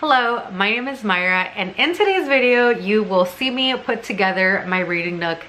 Hello, my name is Myra, and in today's video you will see me put together my reading nook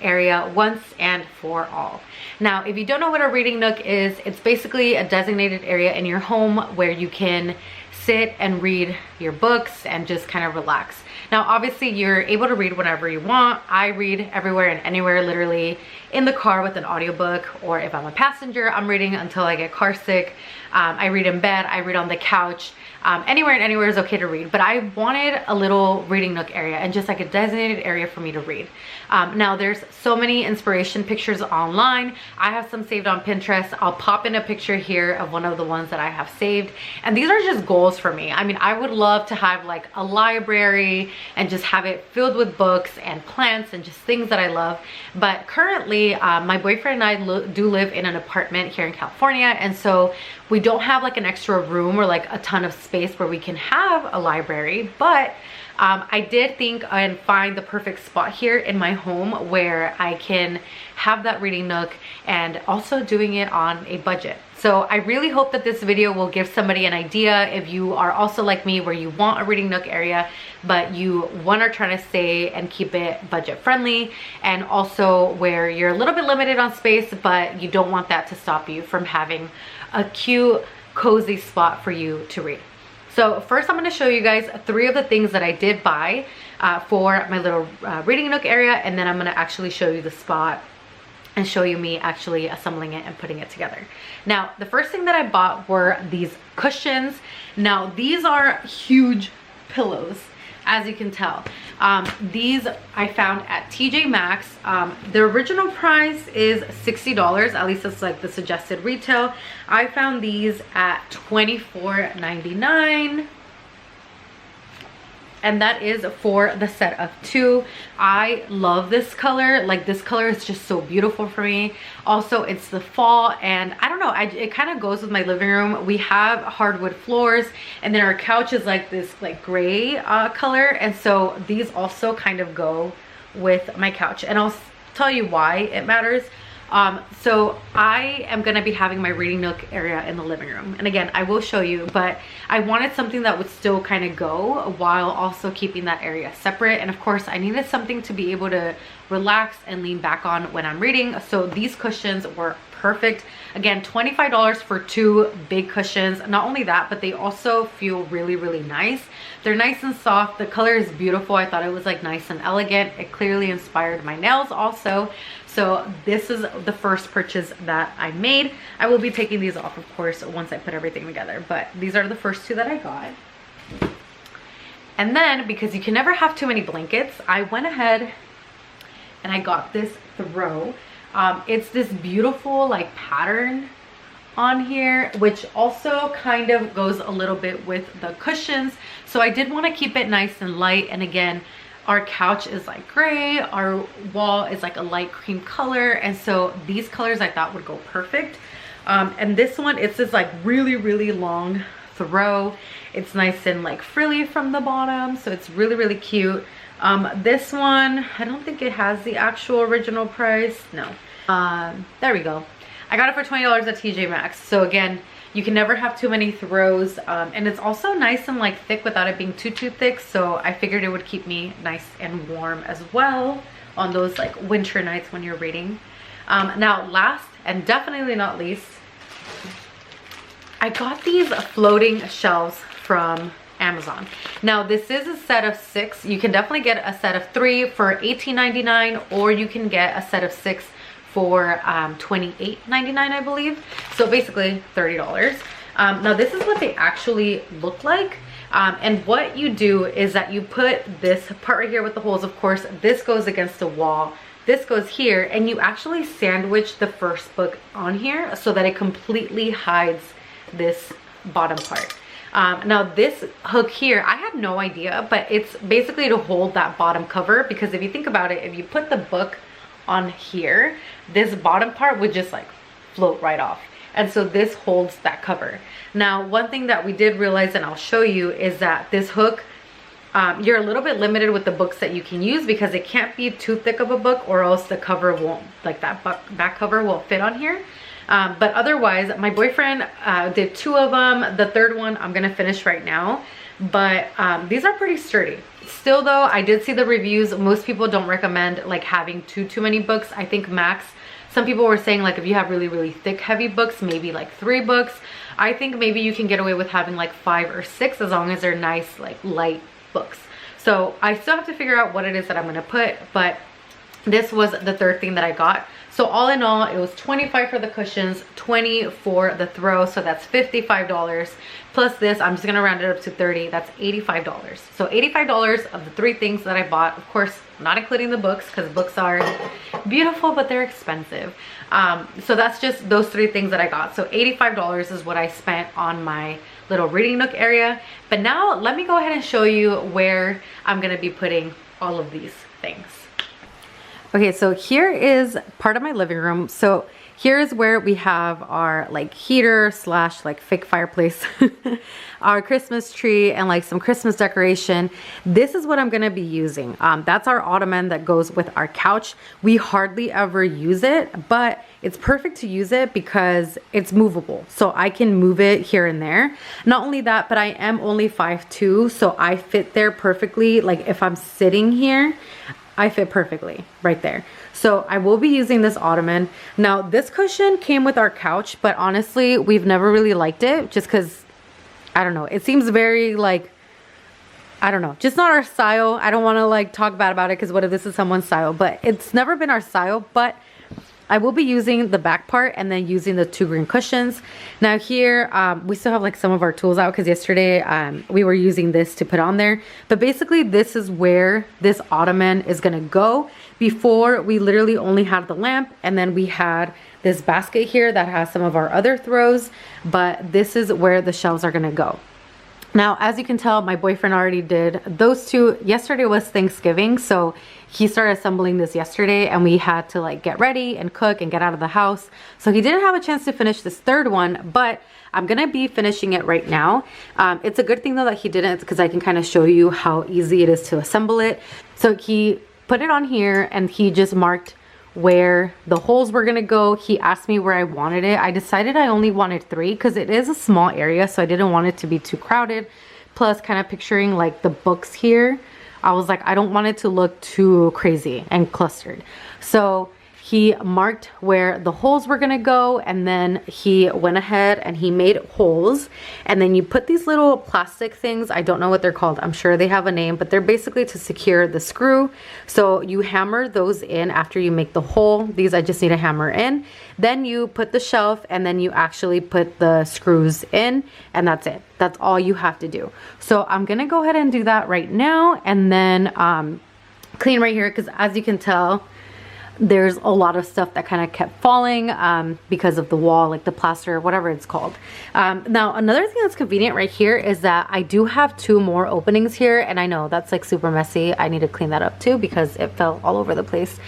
area once and for all. Now, if you don't know what a reading nook is, it's basically a designated area in your home where you can sit and read your books and just kind of relax. Now, obviously you're able to read whenever you want. I read everywhere and anywhere, literally in the car with an audiobook, or if I'm a passenger, I'm reading until I get car sick. I read in bed, I read on the couch. Anywhere and anywhere is okay to read, but I wanted a little reading nook area and just like a designated area for me to read. Now there's so many inspiration pictures online. I have some saved on Pinterest. I'll pop in a picture here of one of the ones that I have saved. And these are just goals for me. I mean, I would love to have like a library and just have it filled with books and plants and just things that I love. But currently, my boyfriend and I do live in an apartment here in California. And so we don't have like an extra room or like a ton of space where we can have a library, but I did think and find the perfect spot here in my home where I can have that reading nook and also doing it on a budget. So I really hope that this video will give somebody an idea if you are also like me, where you want a reading nook area, but you want to try to stay and keep it budget friendly, and also where you're a little bit limited on space, but you don't want that to stop you from having a cute, cozy spot for you to read. So first I'm going to show you guys 3 of the things that I did buy for my little reading nook area, and then I'm going to actually show you the spot and show you me actually assembling it and putting it together. Now, the first thing that I bought were these cushions. Now, these are huge pillows, as you can tell. These I found at TJ Maxx. The original price is $60, at least it's like the suggested retail. I found these at $24.99. And that is for the set of 2. I love this color. Like, this color is just so beautiful for me. Also, it's the fall, and I don't know, it kind of goes with my living room. We have hardwood floors, and then our couch is like this like gray color, and so these also kind of go with my couch, and I'll tell you why it matters. So I am going to be having my reading nook area in the living room. And again, I will show you, but I wanted something that would still kind of go while also keeping that area separate. And of course, I needed something to be able to relax and lean back on when I'm reading. So these cushions were perfect. Again, $25 for 2 big cushions. Not only that, but they also feel really, really nice. They're nice and soft. The color is beautiful. I thought it was like nice and elegant. It clearly inspired my nails also. So this is the first purchase that I made. I will be taking these off, of course, once I put everything together, but these are the first 2 that I got. And then, because you can never have too many blankets, I went ahead and I got this throw. It's this beautiful like pattern on here, which also kind of goes a little bit with the cushions. So I did want to keep it nice and light. And again, our couch is like gray, our wall is like a light cream color, and so these colors I thought would go perfect. And this one, it's this like really, really long throw. It's nice and like frilly from the bottom, so it's really, really cute. This one, I don't think it has the actual original price. No. There we go. I got it for $20 at TJ Maxx. So again, you can never have too many throws, and it's also nice and like thick without it being too thick, so I figured it would keep me nice and warm as well on those like winter nights when you're reading. Now, last and definitely not least, I got these floating shelves from Amazon. Now, this is a set of 6. You can definitely get a set of 3 for $18.99, or you can get a set of 6 for $28.99, I believe. So basically $30. Now, this is what they actually look like. And what you do is that you put this part right here with the holes, of course, this goes against the wall, this goes here, and you actually sandwich the first book on here so that it completely hides this bottom part. Now this hook here, I had no idea, but it's basically to hold that bottom cover, because if you think about it, if you put the book on here, this bottom part would just like float right off, and so this holds that cover. Now, one thing that we did realize, and I'll show you, is that this hook, you're a little bit limited with the books that you can use, because it can't be too thick of a book, or else the cover won't, like that back cover won't fit on here. But otherwise, my boyfriend did 2 of them. The third one I'm gonna finish right now. but these are pretty sturdy. Still though, I did see the reviews. Most people don't recommend like having too many books. I think max, some people were saying like if you have really thick heavy books, maybe like 3 books. I think maybe you can get away with having like 5 or 6 as long as they're nice like light books. So I still have to figure out what it is that I'm gonna put, but this was the third thing that I got. So all in all, it was $25 for the cushions, $20 for the throw, so that's $55. Plus this, I'm just gonna round it up to $30, that's $85. So $85 of the 3 things that I bought. Of course, not including the books, because books are beautiful, but they're expensive. So that's just those 3 things that I got. So $85 is what I spent on my little reading nook area. But now let me go ahead and show you where I'm gonna be putting all of these things. Okay, so here is part of my living room. So here's where we have our like heater slash like fake fireplace, our Christmas tree, and like some Christmas decoration. This is what I'm gonna be using. That's our ottoman that goes with our couch. We hardly ever use it, but it's perfect to use it because it's movable. So I can move it here and there. Not only that, but I am only 5'2", so I fit there perfectly. Like if I'm sitting here, I fit perfectly right there. So I will be using this ottoman. Now this cushion came with our couch, but honestly, we've never really liked it just because, I don't know, it seems very like, I don't know, just not our style. I don't want to like talk bad about it because what if this is someone's style, but it's never been our style. But I will be using the back part and then using the 2 green cushions. Now here, we still have like some of our tools out because yesterday we were using this to put on there. But basically this is where this ottoman is gonna go. Before, we literally only had the lamp, and then we had this basket here that has some of our other throws, but this is where the shelves are gonna go. Now, as you can tell, my boyfriend already did those 2. Yesterday was Thanksgiving, so he started assembling this yesterday, and we had to like get ready and cook and get out of the house. So he didn't have a chance to finish this 3rd one, but I'm gonna be finishing it right now. It's a good thing though that he didn't, because I can kind of show you how easy it is to assemble it. So he put it on here and he just marked where the holes were gonna go. He asked me where I wanted it. I decided I only wanted 3 because it is a small area, so I didn't want it to be too crowded. Plus, kind of picturing like the books here, I was like, I don't want it to look too crazy and clustered. So he marked where the holes were gonna go, and then he went ahead and he made holes, and then you put these little plastic things, I don't know what they're called, I'm sure they have a name, but they're basically to secure the screw. So you hammer those in after you make the hole. These I just need to hammer in. Then you put the shelf, and then you actually put the screws in, and that's it. That's all you have to do. So I'm gonna go ahead and do that right now, and then clean right here, because as you can tell, there's a lot of stuff that kind of kept falling because of the wall, like the plaster, whatever it's called. Now, another thing that's convenient right here is that I do have 2 more openings here, and I know that's like super messy. I need to clean that up too because it fell all over the place.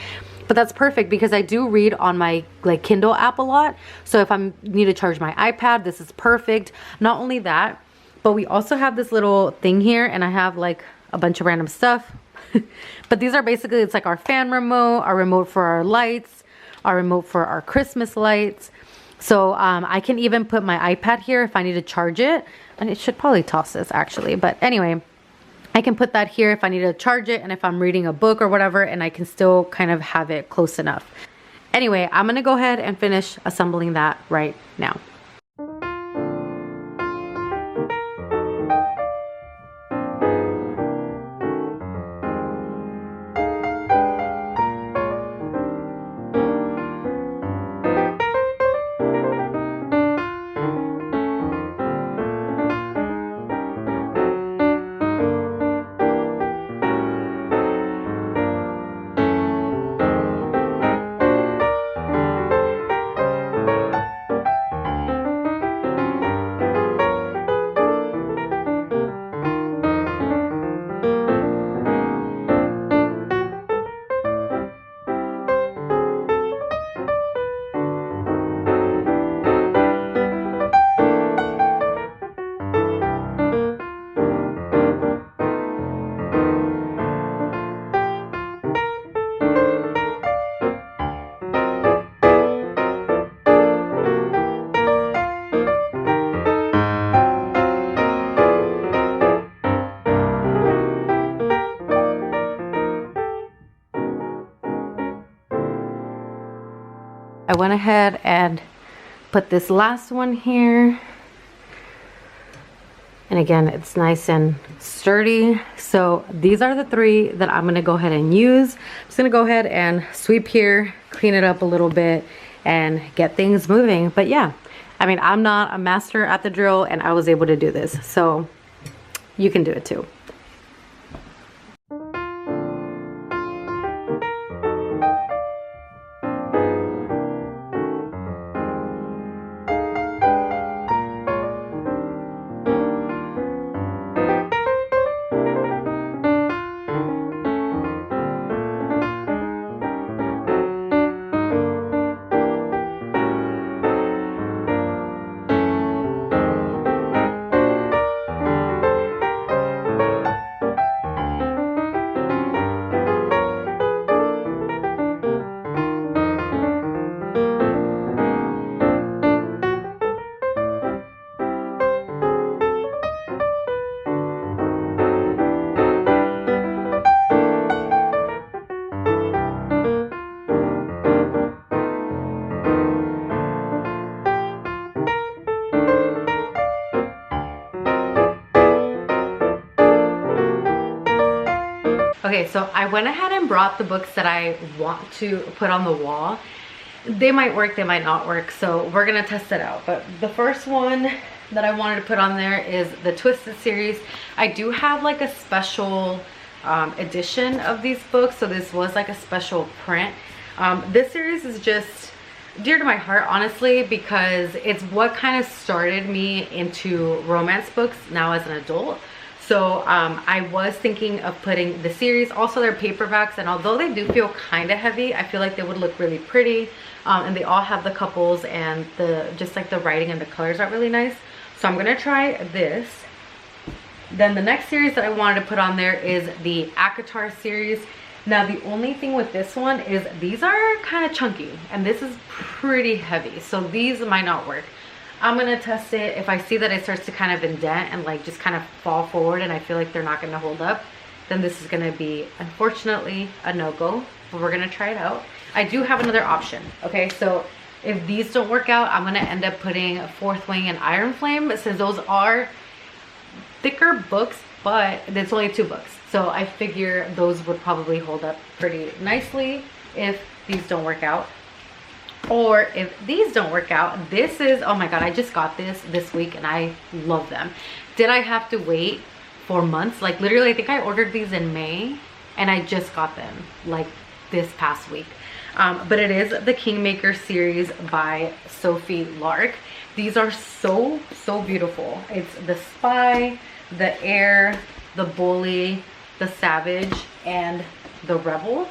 But that's perfect because I do read on my like Kindle app a lot. So if I need to charge my iPad, this is perfect. Not only that, but we also have this little thing here, and I have like a bunch of random stuff. But these are basically, it's like our fan remote, our remote for our lights, our remote for our Christmas lights. So I can even put my iPad here if I need to charge it. And it should probably toss this actually. But anyway, I can put that here if I need to charge it, and if I'm reading a book or whatever, and I can still kind of have it close enough. Anyway, I'm gonna go ahead and finish assembling that right now. went ahead and put this last one here. And again, it's nice and sturdy. So these are the 3 that I'm gonna go ahead and use. I'm just gonna go ahead and sweep here, clean it up a little bit, and get things moving. But yeah, I mean, I'm not a master at the drill, and I was able to do this. So you can do it too. Okay, so I went ahead and brought the books that I want to put on the wall. They might work, they might not work, so we're gonna test it out. But the first one that I wanted to put on there is the Twisted series. I do have like a special edition of these books, so this was like a special print. This series is just dear to my heart, honestly, because it's what kind of started me into romance books now as an adult. So I was thinking of putting the series. Also, they're paperbacks, and although they do feel kind of heavy, I feel like they would look really pretty. And they all have the couples and the just like the writing and the colors are really nice. So I'm gonna try this. Then the next series that I wanted to put on there is the ACOTAR series. Now the only thing with this one is these are kind of chunky, and this is pretty heavy, so these might not work. I'm gonna test it. If I see that it starts to kind of indent and like just kind of fall forward and I feel like they're not gonna hold up, then this is gonna be, unfortunately, a no-go, but we're gonna try it out. I do have another option. Okay, so if these don't work out, I'm gonna end up putting Fourth Wing and Iron Flame, since those are thicker books, but it's only 2 books. So I figure those would probably hold up pretty nicely if these don't work out. Or if these don't work out, this is, oh my god, I just got this week and I love them. Did I have to wait for months? Like literally, I think I ordered these in May and I just got them like this past week. But it is the Kingmaker series by Sophie Lark. These are so beautiful. It's the Spy, the Heir, the Bully, the Savage, and the Rebel.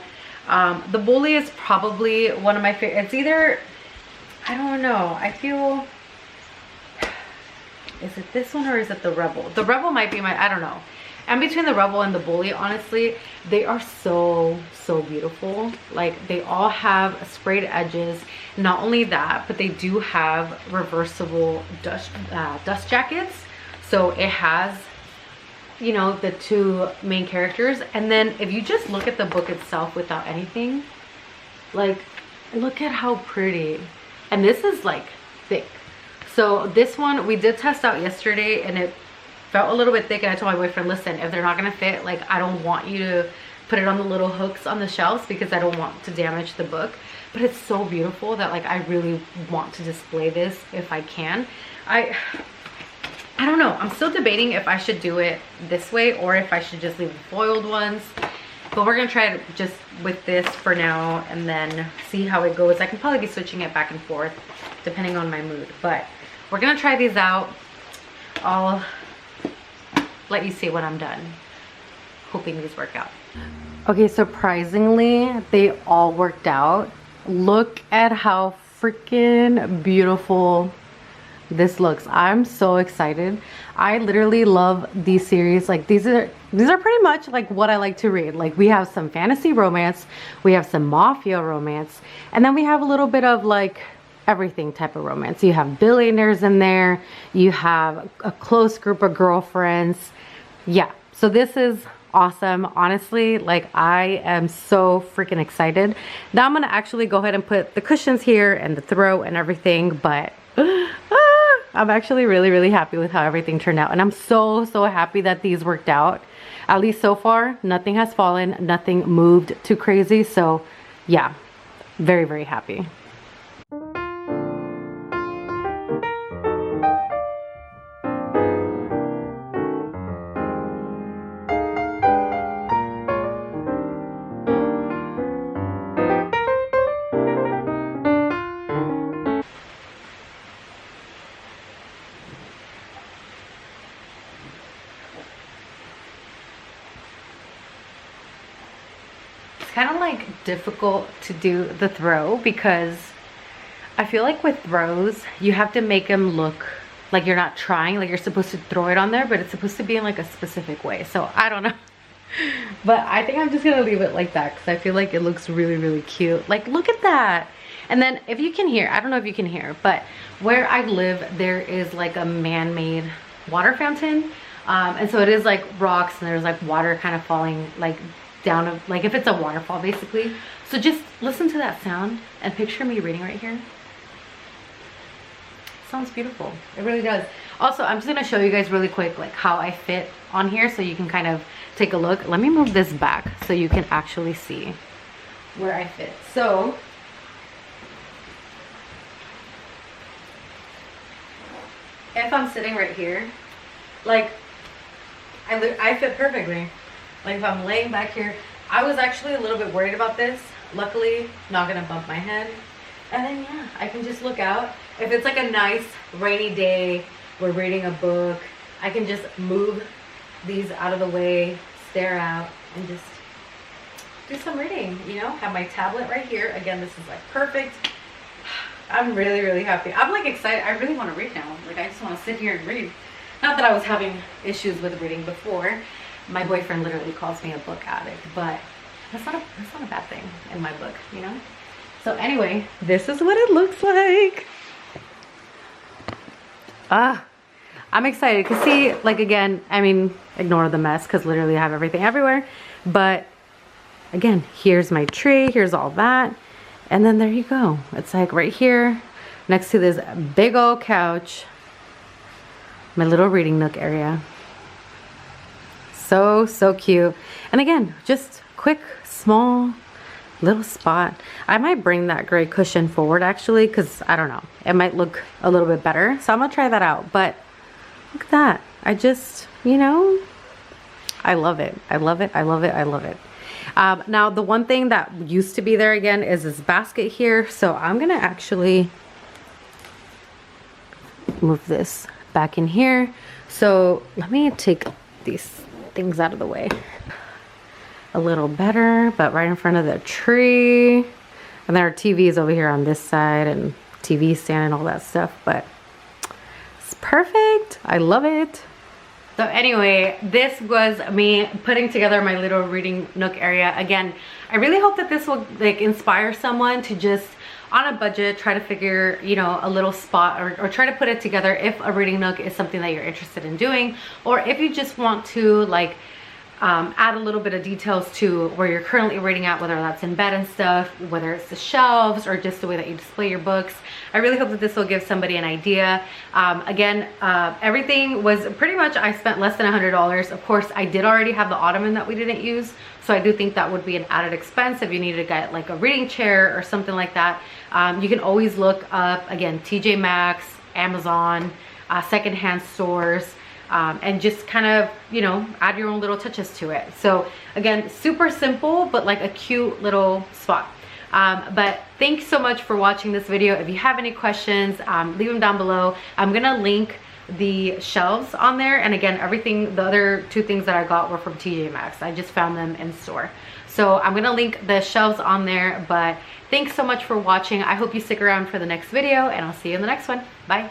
The Bully is probably one of my favorite. It's either, I don't know, I feel, is it this one or is it the Rebel? The Rebel might be my, I don't know. And between the Rebel and the Bully, honestly, they are so beautiful. Like they all have sprayed edges. Not only that, but they do have reversible dust jackets. So it has, you know, the 2 main characters, and then if you just look at the book itself without anything, like look at how pretty. And this is like thick. So this one we did test out yesterday and it felt a little bit thick, and I told my boyfriend, listen, if they're not gonna fit, like I don't want you to put it on the little hooks on the shelves because I don't want to damage the book. But it's so beautiful that like I really want to display this if I can. I don't know, I'm still debating if I should do it this way or if I should just leave the foiled ones. But we're gonna try it just with this for now and then see how it goes. I can probably be switching it back and forth depending on my mood. But we're gonna try these out. I'll let you see when I'm done. Hoping these work out. Okay, surprisingly, they all worked out. Look at how freaking beautiful this looks. I'm so excited. I literally love these series. Like these are pretty much like what I like to read. Like we have some fantasy romance, we have some mafia romance, and then we have a little bit of like everything type of romance. You have billionaires in there, you have a close group of girlfriends. Yeah, so this is awesome. Honestly, like I am so freaking excited. Now I'm gonna actually go ahead and put the cushions here and the throw and everything, but I'm actually really happy with how everything turned out. And I'm so happy that these worked out. At least so far, nothing has fallen, nothing moved too crazy. So yeah, very happy. Kind of like difficult to do the throw because I feel like with throws you have to make them look like you're not trying, like you're supposed to throw it on there, but it's supposed to be in like a specific way. So I don't know, but I think I'm just gonna leave it like that because I feel like it looks really cute. Like look at that. And then if you can hear, I don't know if you can hear, but where I live there is like a man-made water fountain, and so it is like rocks and there's like water kind of falling like down, like if it's a waterfall basically. So just listen to that sound and picture me reading right here. It sounds beautiful. It really does. Also, I'm just gonna show you guys really quick like how I fit on here so you can kind of take a look. Let me move this back so you can actually see where I fit. So if I'm sitting right here, like I fit perfectly. Like if I'm laying back here, I was actually a little bit worried about this. Luckily, not gonna bump my head. And then yeah, I can just look out. If it's like a nice rainy day, we're reading a book, I can just move these out of the way, stare out, and just do some reading, you know? Have my tablet right here. Again, this is like perfect. I'm really happy. I'm like excited. I really want to read now. Like I just want to sit here and read. Not that I was having issues with reading before. My boyfriend literally calls me a book addict, but that's not a bad thing in my book, you know? So anyway, this is what it looks like. I'm excited because see, like again, I mean, ignore the mess because literally I have everything everywhere. But again, here's my tree, here's all that. And then there you go. It's like right here next to this big old couch, my little reading nook area. So cute. And again, just quick, small little spot. I might bring that gray cushion forward actually, because I don't know, it might look a little bit better. So I'm gonna try that out. But look at that. I just, you know, I love it. I love it. Now the one thing that used to be there again is this basket here. So I'm gonna actually move this back in here. So let me take these things out of the way a little better, but right in front of the tree. And then our TV is over here on this side and TV stand and all that stuff, but it's perfect. I love it. So anyway, this was me putting together my little reading nook area. Again, I really hope that this will like inspire someone to just on a budget try to figure, you know, a little spot or try to put it together if a reading nook is something that you're interested in doing, or if you just want to like add a little bit of details to where you're currently reading at, whether that's in bed and stuff, whether it's the shelves or just the way that you display your books. I really hope that this will give somebody an idea. Again, everything was pretty much, I spent less than $100. Of course, I did already have the ottoman that we didn't use, so I do think that would be an added expense if you needed to get like a reading chair or something like that. You can always look up, again, TJ Maxx, Amazon, secondhand stores, and just kind of, you know, add your own little touches to it. So again, super simple, but like a cute little spot. But thanks so much for watching this video. If you have any questions, leave them down below. I'm gonna link the shelves on there, and again, everything, the other two things that I got were from TJ Maxx. I just found them in store. So I'm gonna link the shelves on there. But thanks so much for watching. I hope you stick around for the next video, and I'll see you in the next one. Bye.